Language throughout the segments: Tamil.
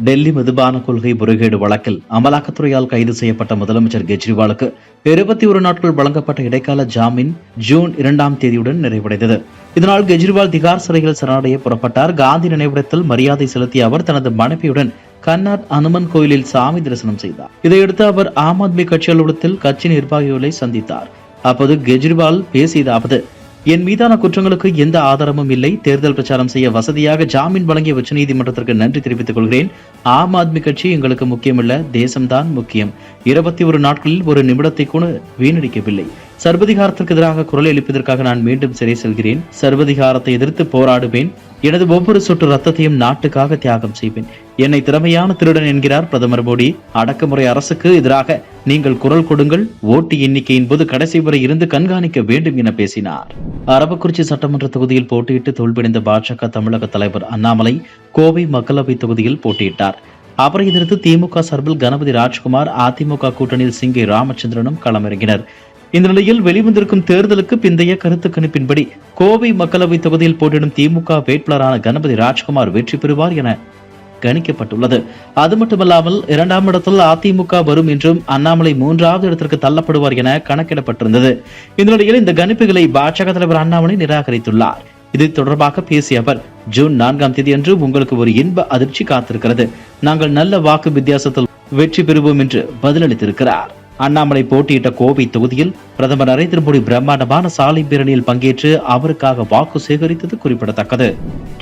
டெல்லி மதுபான கொள்கை முறைகேடு வழக்கில் அமலாக்கத்துறையால் கைது செய்யப்பட்ட முதலமைச்சர் கெஜ்ரிவாலுக்கு 21 நாட்கள் வழங்கப்பட்ட இடைக்கால ஜாமீன் ஜூன் 2ஆம் தேதியுடன் நிறைவடைந்தது. இதனால் கெஜ்ரிவால் திகார் சிறையில் சரணடைய புறப்பட்டார். காந்தி நினைவிடத்தில் மரியாதை செலுத்திய அவர் தனது மனைவியுடன் கர்நாட் அனுமன் கோயிலில் சாமி தரிசனம் செய்தார். இதையடுத்து அவர் ஆம் ஆத்மி கட்சி அலுவலகத்தில் கட்சி நிர்வாகிகளை சந்தித்தார். அப்போது கெஜ்ரிவால் பேசியதாவது: என் மீதான குற்றங்களுக்கு எந்த ஆதாரமும் இல்லை. தேர்தல் பிரச்சாரம் செய்ய வசதியாக ஜாமீன் வழங்கிய உச்சநீதிமன்றத்திற்கு நன்றி தெரிவித்துக் கொள்கிறேன். ஆம் ஆத்மி கட்சி எங்களுக்கு முக்கியமல்ல, தேசம்தான் முக்கியம். 21 நாட்களில் ஒரு நிமிடத்தை கூட வீணடிக்கவில்லை. சர்வதிகாரத்திற்கு எதிராக குரல் எழுப்பதற்காக நான் மீண்டும் சிறை செல்கிறேன். சர்வதிகாரத்தை எதிர்த்து போராடுவேன். எனது ஒவ்வொரு சொட்டு ரத்தத்தையும் நாட்டுக்காக தியாகம் செய்வேன். என்னை திறமையான திருடன் என்கிறார் பிரதமர் மோடி. அடக்குமுறை அரசுக்கு எதிராக நீங்கள் குரல் கொடுங்கள். ஓட்டு எண்ணிக்கையின் போது கடைசி வரை இருந்து கண்காணிக்க வேண்டும் என பேசினார். அரவக்குறிச்சி சட்டமன்ற தொகுதியில் போட்டியிட்டு தோல்வியடைந்த பாஜக தமிழக தலைவர் அண்ணாமலை கோவை மக்களவை தொகுதியில் போட்டியிட்டார். அவரை எதிர்த்து திமுக சார்பில் கணபதி ராஜ்குமார், அதிமுக கூட்டணியில் சிங்கை ராமச்சந்திரனும் களமிறங்கினர். இந்த நிலையில் வெளிவந்திருக்கும் தேர்தலுக்கு பிந்தைய கருத்து கணிப்பின்படி கோவை மக்களவை தொகுதியில் போட்டியிடும் திமுக வேட்பாளரான கணபதி ராஜ்குமார் வெற்றி பெறுவார் என கணிக்கப்பட்டுள்ளது. அது மட்டுமல்லாமல் 2ஆம் இடத்தில் அதிமுக வரும் என்றும் அண்ணாமலை 3வது இடத்திற்கு தள்ளப்படுவார் என கணக்கிடப்பட்டிருந்தது. இந்த நிலையில் இந்த கணிப்புகளை பாஜக தலைவர் அண்ணாமலை நிராகரித்துள்ளார். இது தொடர்பாக பேசிய அவர், ஜூன் 4ஆம் தேதி அன்று உங்களுக்கு ஒரு இன்ப அதிர்ச்சி காத்திருக்கிறது. நாங்கள் நல்ல வாக்கு வித்தியாசத்தில் வெற்றி பெறுவோம் என்று பதிலளித்திருக்கிறார். அண்ணாமலை போட்டியிட்ட கோவை தொகுதியில் பிரதமர் நரேந்திர மோடி பிரம்மாண்டமான சாலை பேரணியில் பங்கேற்று அவருக்காக வாக்கு சேகரித்தது குறிப்பிடத்தக்கது.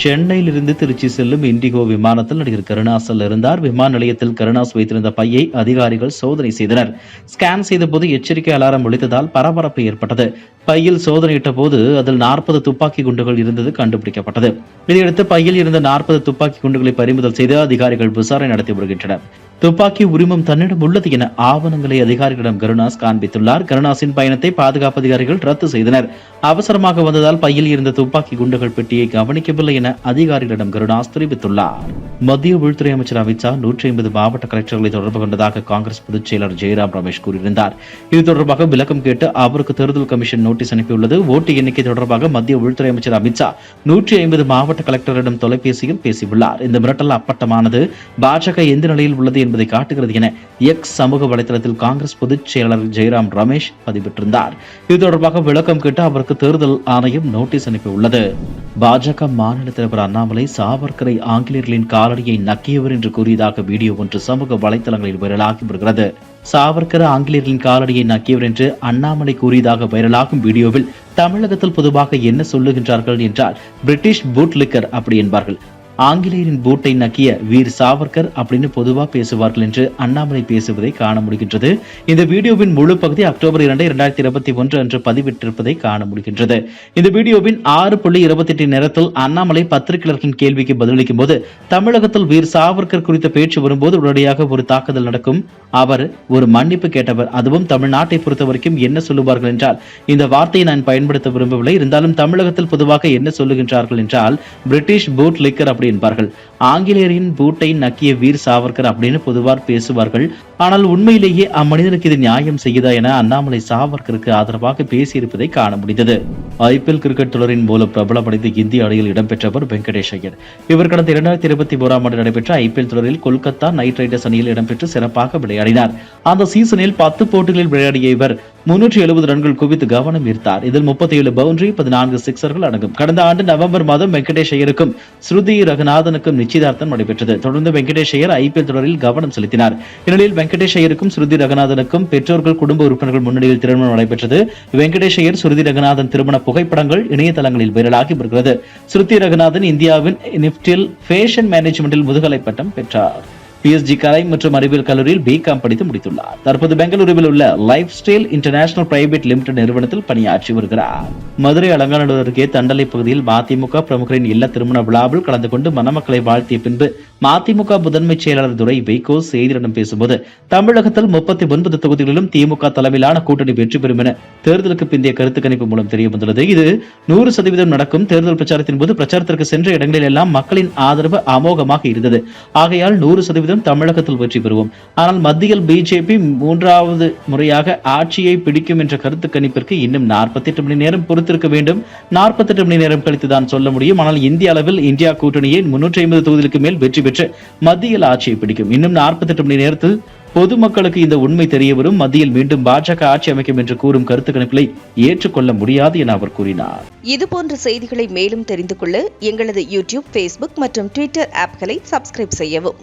சென்னையில் இருந்து திருச்சி செல்லும் இண்டிகோ விமானத்தில் நடிகர் கருணாஸ் இருந்தார். விமான நிலையத்தில் கருணாஸ் வைத்திருந்த பையை அதிகாரிகள் சோதனை செய்தனர். ஸ்கேன் செய்த போது எச்சரிக்கை அலாரம் ஒலித்ததால் பரபரப்பு ஏற்பட்டது. பையில் சோதனையிட்ட போது அதில் 40 துப்பாக்கி குண்டுகள் இருந்தது கண்டுபிடிக்கப்பட்டது. இதையடுத்து பையில் இருந்த 40 துப்பாக்கி குண்டுகளை பறிமுதல் செய்து அதிகாரிகள் விசாரணை நடத்தி வருகின்றனர். துப்பாக்கி உரிமம் தன்னிடம் உள்ளது என ஆவணங்களை அதிகாரிகளிடம் கருணாஸ் காண்பித்துள்ளார். கருணாஸின் பயணத்தை பாதுகாப்பு அதிகாரிகள் ரத்து செய்தனர். அவசரமாக வந்ததால் பையில் இருந்த துப்பாக்கி குண்டுகள் பெட்டியை கவனிக்கவில்லை என அதிகாரிகளிடம் கருணாஸ் தெரிவித்துள்ளார். மத்திய உள்துறை அமைச்சர் அமித்ஷா 150 மாவட்ட கலெக்டர்களை தொடர்பு கொண்டதாக காங்கிரஸ் பொதுச் செயலர் ஜெயராம் ரமேஷ் கூறியிருந்தார். இது தொடர்பாக விளக்கம் கேட்டு அவருக்கு தேர்தல் கமிஷன் நோட்டீஸ் அனுப்பியுள்ளது. ஓட்டு எண்ணிக்கை தொடர்பாக மத்திய உள்துறை அமைச்சர் அமித்ஷா 150 மாவட்ட கலெக்டரிடம் தொலைபேசியில் பேசியுள்ளார். இந்த மிரட்டல் அப்பட்டமானது. பாஜக எந்த நிலையில் உள்ளது என்பதை காட்டுகிறது என எக்ஸ் சமூக வலைதளத்தில் காங்கிரஸ் பொதுச் செயலாளர் ஜெயராம் ரமேஷ் பதிவிட்டிருந்தார். இது தொடர்பாக விளக்கம் கேட்டு அவருக்கு தேர்தல் ஆணையம் நோட்டீஸ் அனுப்பியுள்ளது. பாஜக மாநில தலைவர் அண்ணாமலை சாவர்கரை ஆங்கிலேயர்களின் காலடியை நக்கியவர் என்று கூறியதாக வீடியோ ஒன்று சமூக வலைதளங்களில் வைரலாகி வருகிறது. சாவர்கர் ஆங்கிலேயர்களின் காலடியை நக்கியவர் என்று அண்ணாமலை கூறியதாக வைரலாகும் வீடியோவில் தமிழகத்தில் பொதுவாக என்ன சொல்லுகின்றார்கள் என்றால், பிரிட்டிஷ் பூட் லிக்கர் அப்படி என்பார்கள். ஆங்கிலேயரின் பூட்டை நக்கிய வீர் சாவர்கர் அப்படின்னு பொதுவா பேசுவார்கள் என்று அண்ணாமலை பேசுவதை காண முடிகின்றது. இந்த வீடியோவின் முழு பகுதி அக்டோபர் 2, 2021 அன்று பதிவிட்டிருப்பதை காண முடிகின்றது. இந்த வீடியோவின் 6:28 நேரத்தில் அண்ணாமலை பத்திரிகையாளர்களின் கேள்விக்கு பதிலளிக்கும் போது, தமிழகத்தில் வீர் சாவர்கர் குறித்த பேச்சு வரும்போது உடனடியாக ஒரு தாக்குதல் நடக்கும். அவர் ஒரு மன்னிப்பு கேட்டவர். அதுவும் தமிழ்நாட்டை பொறுத்த வரைக்கும் என்ன சொல்லுவார்கள் என்றால், இந்த வார்த்தையை நான் பயன்படுத்த விரும்பவில்லை, இருந்தாலும் தமிழகத்தில் பொதுவாக என்ன சொல்லுகின்றார்கள் என்றால், பிரிட்டிஷ் பூட் லிக்கர் அப்படி என்பார்கள். ஆங்கிலேயரின் பூட்டை நக்கிய வீர் சாவர்கர் அப்படின்னு பொதுவாக பேசுவார்கள். ஆனால் உண்மையிலேயே அம்மனிதனுக்கு இது நியாயம் செய்யுதா என அண்ணாமலை சாவர்கருக்கு ஆதரவாக பேசியிருப்பதை காண முடிந்தது. ஐபிஎல் கிரிக்கெட் தொடரின் மூலம் பிரபலமடைந்த இந்திய அணியில் இடம்பெற்றவர் வெங்கடேஷ் ஐயர். இவர் கடந்த 2021ஆம் ஆண்டு நடைபெற்ற ஐபிஎல் தொடரில் கொல்கத்தா நைட் ரைடர்ஸ் அணியில் இடம்பெற்று சிறப்பாக விளையாடினார். அந்த சீசனில் 10 போட்டிகளில் விளையாடிய இவர் 370 ரன்கள் குவித்து கவனம் ஈர்த்தார். இதில் 37 பவுண்டரி, 14 சிக்சர்கள் அடங்கும். கடந்த ஆண்டு நவம்பர் மாதம் வெங்கடேஷ் ஐயருக்கும் ஸ்ருதி ரங்கநாதனுக்கும் நிச்சயதார்த்தம் நடைபெற்றது. தொடர்ந்து வெங்கடேஷ் ஐயர் ஐபிஎல் தொடரில் கவனம் செலுத்தினார். இந்நிலையில் வெங்கடேஷ் ஐயருக்கும் ஸ்ருதி ரங்கநாதனுக்கும் பெற்றோர்கள், குடும்ப உறுப்பினர்கள் முன்னிலையில் திருமணம் நடைபெற்றது. வெங்கடேஷ் ஐயர் ஸ்ருதி ரங்கநாதன் திருமண புகைப்படங்கள் இணையதளங்களில் வைரலாகி வருகிறது. ஸ்ருதி ரங்கநாதன் இந்தியாவின் நிப்டில் ஃபேஷன் மேனேஜ்மெண்டில் முதுகலை பட்டம் பெற்றார். PSG கலை மற்றும் அறிவியல் கல்லூரியில் பிகாம் படித்து முடித்துள்ளார். தற்போது பெங்களூருவில் உள்ள life style international private limited நிறுவனத்தில் பணியாற்றி வருகிறார். மதுரை அலங்காநல்லூர் அருகே தண்டலை பகுதியில் மதிமுக பிரமுகரின் இல்ல திருமண விழாவில் கலந்து கொண்டு மணமக்களை வாழ்த்திய பின்பு மதிமுக முதன்மை செயலாளர் துரை வைகோ செய்தியிடம் பேசும்போது, தமிழகத்தில் 39 தொகுதிகளிலும் திமுக தலைமையிலான கூட்டணி வெற்றி பெறும் என தேர்தலுக்கு பிந்தைய கருத்து கணிப்பு மூலம் தெரிய வந்துள்ளது. இது 100% நடக்கும். தேர்தல் பிரச்சாரத்தின் போது பிரச்சாரத்திற்கு சென்ற இடங்களில் எல்லாம் மக்களின் ஆதரவு அமோகமாக இருந்தது. ஆகையால் 100% தமிழகத்தில் வெற்றி பெறுவோம். ஆனால் மத்தியில் பிஜேபி 3வது முறையாக ஆட்சியை பிடிக்கும் என்ற கருத்து கணிப்பிற்கு இன்னும் 48 மணி நேரம் பொறுத்திருக்க வேண்டும். 48 மணி நேரம் கழித்துதான் சொல்ல முடியும். ஆனால் இந்திய அளவில் இந்தியா கூட்டணியை 350 தொகுதிகளுக்கு மேல் வெற்றி பெற்று மத்தியில் ஆட்சியை பிடிக்கும். இன்னும் 48 மணி நேரத்தில் பொதுமக்களுக்கு இந்த உண்மை தெரியவரும். மத்தியில் மீண்டும் பாஜக ஆட்சி அமைக்கும் என்று கூறும் கருத்து கணிப்புகளை ஏற்றுக்கொள்ள முடியாது என அவர் கூறினார். இதுபோன்ற செய்திகளை மேலும் தெரிந்து கொள்ள எங்களது யூடியூப், Facebook மற்றும் Twitter ஆப்களை சப்ஸ்கிரைப் செய்யவும்.